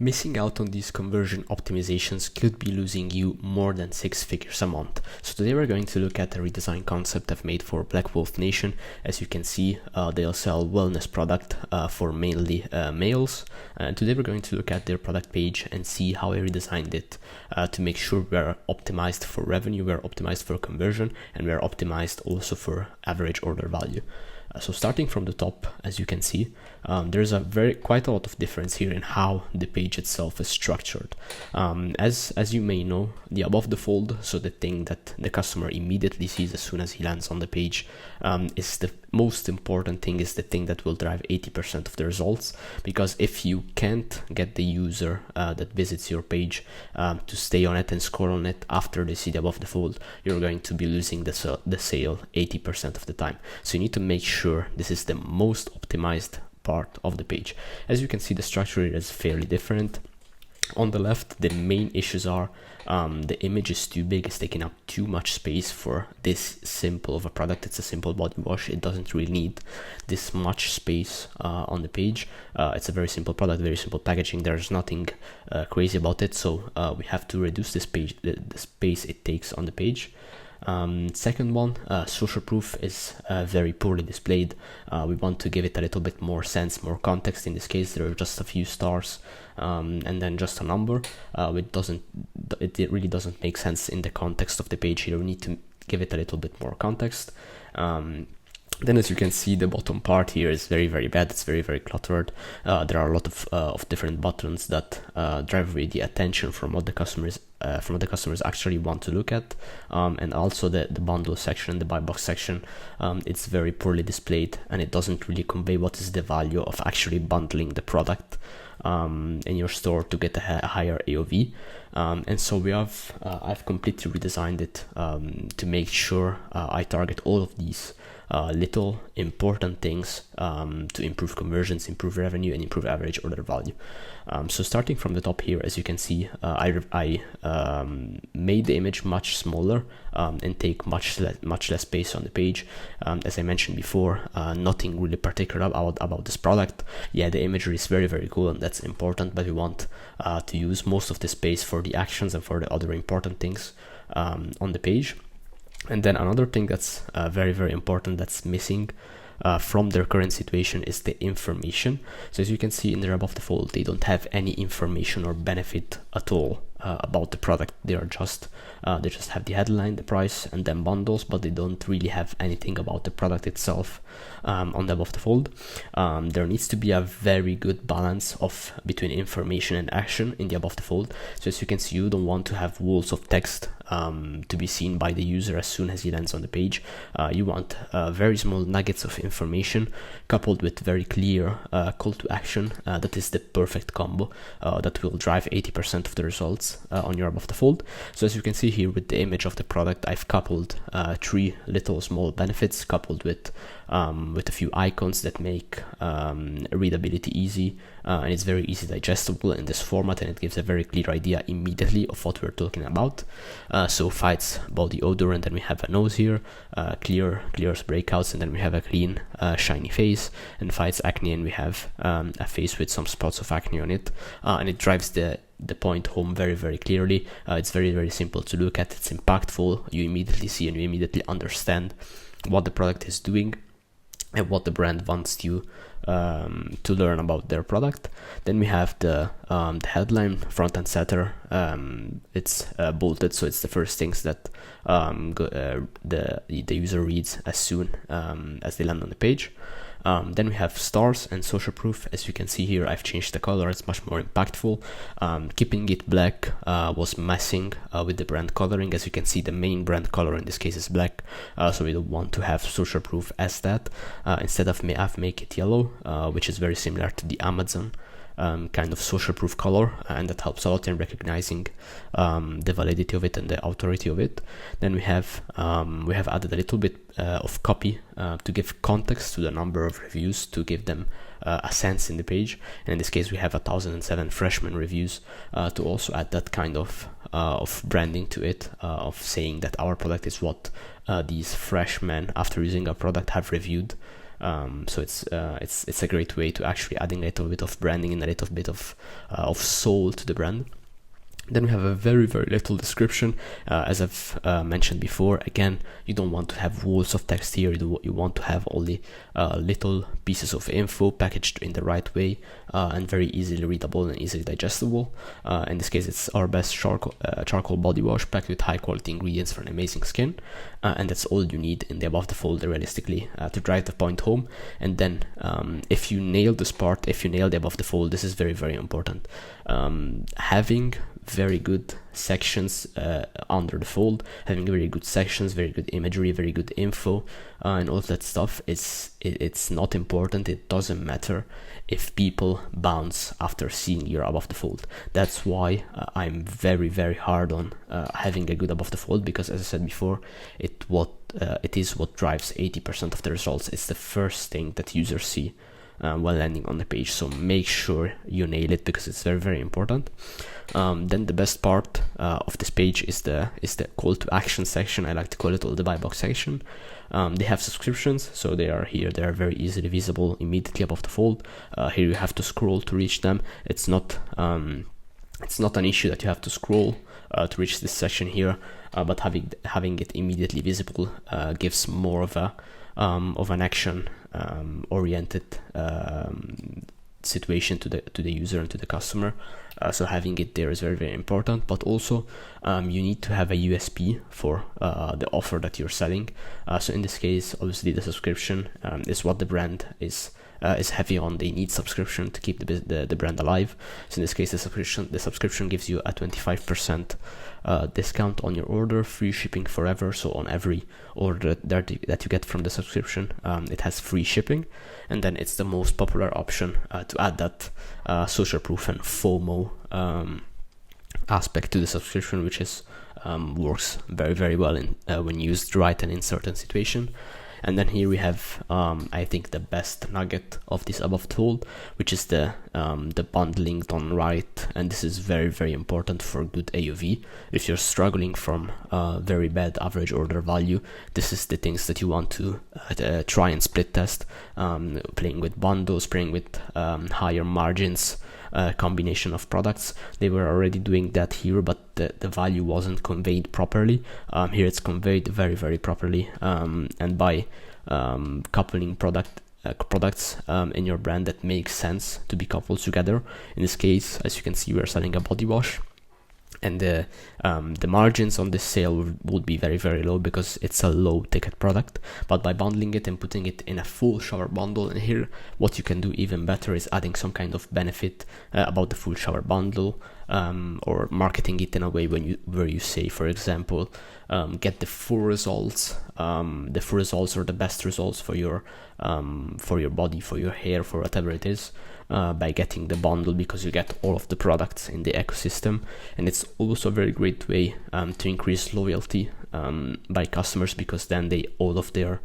Missing out on these conversion optimizations could be losing you more than 6 figures a month. So today we're going to look at a redesign concept I've made for Black Wolf Nation. As you can see, they'll sell wellness product for mainly males. And today we're going to look at their product page and see how I redesigned it to make sure we're optimized for revenue, we're optimized for conversion, and we're optimized also for average order value. So starting from the top, as you can see, there's quite a lot of difference here in how the page itself is structured. As you may know, the above the fold, so the thing that the customer immediately sees as soon as he lands on the page, is the most important thing, is the thing that will drive 80% of the results. Because if you can't get the user that visits your page to stay on it and scroll on it after they see the above the fold, you're going to be losing the sale 80% of the time. So you need to make sure this is the most optimized part of the page. As you can see, the structure is fairly different. On the left, the main issues are the image is too big, it's taking up too much space for this simple of a product. It's a simple body wash. It doesn't really need this much space on the page. It's a very simple product, very simple packaging. There's nothing crazy about it. So we have to reduce this page, the space it takes on the page. Second one, social proof is very poorly displayed. We want to give it a little bit more sense, more context. In this case, there are just a few stars and then just a number. It really doesn't make sense in the context of the page here. We need to give it a little bit more context. Then, as you can see, the bottom part here is very, very bad. It's very, very cluttered. There are a lot of different buttons that drive away the attention from what the customers actually want to look at. And also the bundle section, the buy box section, it's very poorly displayed, and it doesn't really convey what is the value of actually bundling the product in your store to get a higher AOV. And so I've completely redesigned it to make sure I target all of these little important things to improve conversions, improve revenue, and improve average order value. So starting from the top here, as you can see, I made the image much smaller and take much less space on the page. As I mentioned before, nothing really particular about this product. Yeah, the imagery is very, very cool, and that's important, but we want to use most of the space for the actions and for the other important things on the page. And then another thing that's very, very important that's missing from their current situation is the information. So as you can see in there above the fold, they don't have any information or benefit at all about the product. They just have the headline, the price, and then bundles, but they don't really have anything about the product itself on the above the fold. There needs to be a very good balance between information and action in the above the fold. So as you can see, you don't want to have walls of text to be seen by the user as soon as he lands on the page. You want very small nuggets of information coupled with very clear call to action. That is the perfect combo that will drive 80% of the results on your above the fold. So as you can see here with the image of the product, I've coupled 3 little small benefits coupled with a few icons that make readability easy, and it's very easy digestible in this format, and it gives a very clear idea immediately of what we're talking about. So fights body odor, and then we have a nose here, clear breakouts, and then we have a clean shiny face, and fights acne, and we have a face with some spots of acne on it, and it drives the point home very, very clearly. It's very, very simple to look at. It's impactful. You immediately see and you immediately understand what the product is doing and what the brand wants you to learn about their product. Then we have the headline, front and center. It's bolted, so it's the first things that the user reads as soon as they land on the page. Then we have stars and social proof. As you can see here, I've changed the color. It's much more impactful. Keeping it black was messing with the brand coloring. As you can see, the main brand color in this case is black, so we don't want to have social proof as that. Instead of I've make it yellow, which is very similar to the Amazon kind of social proof color, and that helps a lot in recognizing the validity of it and the authority of it. Then we have added a little bit of copy to give context to the number of reviews, to give them a sense in the page. And in this case, we have 1,007 freshman reviews to also add that kind of branding to it, of saying that our product is what these freshmen, after using our product, have reviewed So it's a great way to actually adding a little bit of branding and a little bit of soul to the brand. Then we have a very little description. As I've mentioned before, again, you don't want to have walls of text here. You want to have only little pieces of info packaged in the right way and very easily readable and easily digestible. In this case, it's our best charcoal body wash packed with high quality ingredients for an amazing skin. And that's all you need in the above the fold realistically to drive the point home. And then if you nail this part, if you nail the above the fold, this is very important. Having very good sections under the fold, having very good sections, very good imagery, very good info, and all of that stuff, it's not important. It doesn't matter if people bounce after seeing your above the fold. That's why I'm very hard on having a good above the fold, because as I said before, it is what drives 80% of the results. It's the first thing that users see while landing on the page. So make sure you nail it, because it's very important. Then the best part of this page is the call to action section. I like to call it the buy box section. They have subscriptions, so they are here. They are very easily visible immediately above the fold. Here you have to scroll to reach them. It's not an issue that you have to scroll to reach this section here, but having it immediately visible gives more of an action oriented situation to the user and to the customer. So having it there is very important, but also you need to have a USP for the offer that you're selling. So in this case, obviously the subscription is what the brand is heavy on. They need subscription to keep the brand alive. So in this case, the subscription gives you a 25% discount on your order, free shipping forever. So on every order that you get from the subscription, it has free shipping. And then it's the most popular option to add that social proof and FOMO aspect to the subscription, which is works very well when used right and in certain situation. And then here we have, I think, the best nugget of this above tool, which is the bundling done right. And this is very important for good AOV. If you're struggling from very bad average order value, this is the things that you want to try and split test, playing with bundles, playing with higher margins, combination of products. They were already doing that here, but the value wasn't conveyed properly. Here it's conveyed very properly, and by coupling products in your brand that makes sense to be coupled together. In this case, as you can see, we're selling a body wash, and the margins on this sale would be very low because it's a low ticket product. But by bundling it and putting it in a full shower bundle, and here what you can do even better is adding some kind of benefit about the full shower bundle, or marketing it in a way where you say, for example, get the full results or the best results for your body, for your hair, for whatever it is, by getting the bundle, because you get all of the products in the ecosystem. And it's also a very great way to increase loyalty by customers, because then all of the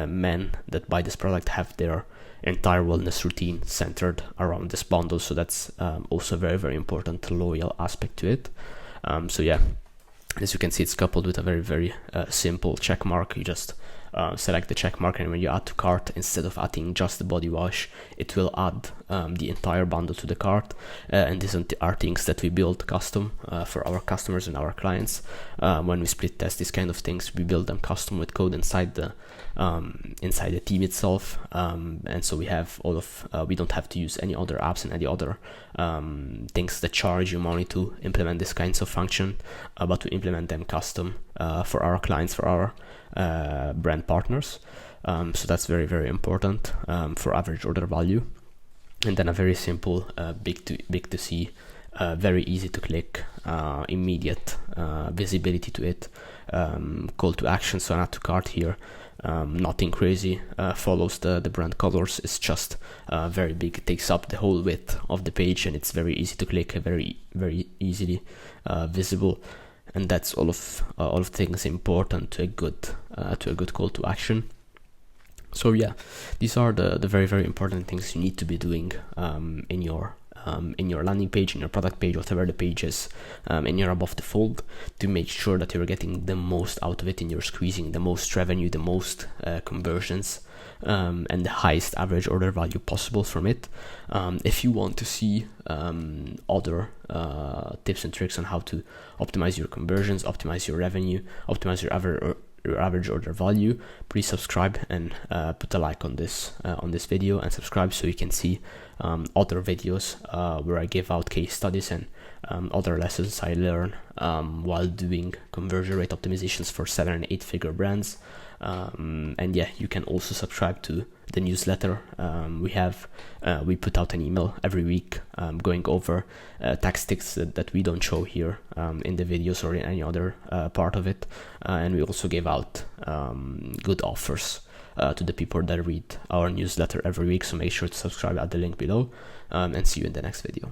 men that buy this product have their entire wellness routine centered around this bundle. So that's also very important loyal aspect to it. So yeah, as you can see, it's coupled with a very simple check mark. You just select the check mark, and when you add to cart, instead of adding just the body wash, it will add the entire bundle to the cart. And these are things that we build custom for our customers and our clients. When we split test these kind of things, we build them custom with code inside the team itself, and so we have we don't have to use any other apps and any other things that charge you money to implement these kinds of function, but we implement them custom for our clients, for our brand partners. So that's very important for average order value. And then a very simple big to see, very easy to click, immediate visibility to it, call to action. So add to cart here, nothing crazy, follows the brand colors. It's just very big, it takes up the whole width of the page, and it's very easy to click, very easily visible. And that's all of things important to a good call to action. So yeah, these are the very, very important things you need to be doing in your landing page, in your product page, whatever the page is, in your above the fold, to make sure that you're getting the most out of it and you're squeezing the most revenue, the most conversions, and the highest average order value possible from it. If you want to see other tips and tricks on how to optimize your conversions, optimize your revenue, optimize your average order value, please subscribe and put a like on this video, and subscribe so you can see other videos where I give out case studies and other lessons I learn while doing conversion rate optimizations for 7 and 8 figure brands. And yeah, you can also subscribe to the newsletter. We put out an email every week going over tactics that we don't show here in the videos or in any other part of it, and we also give out good offers to the people that read our newsletter every week. So make sure to subscribe at the link below, and see you in the next video.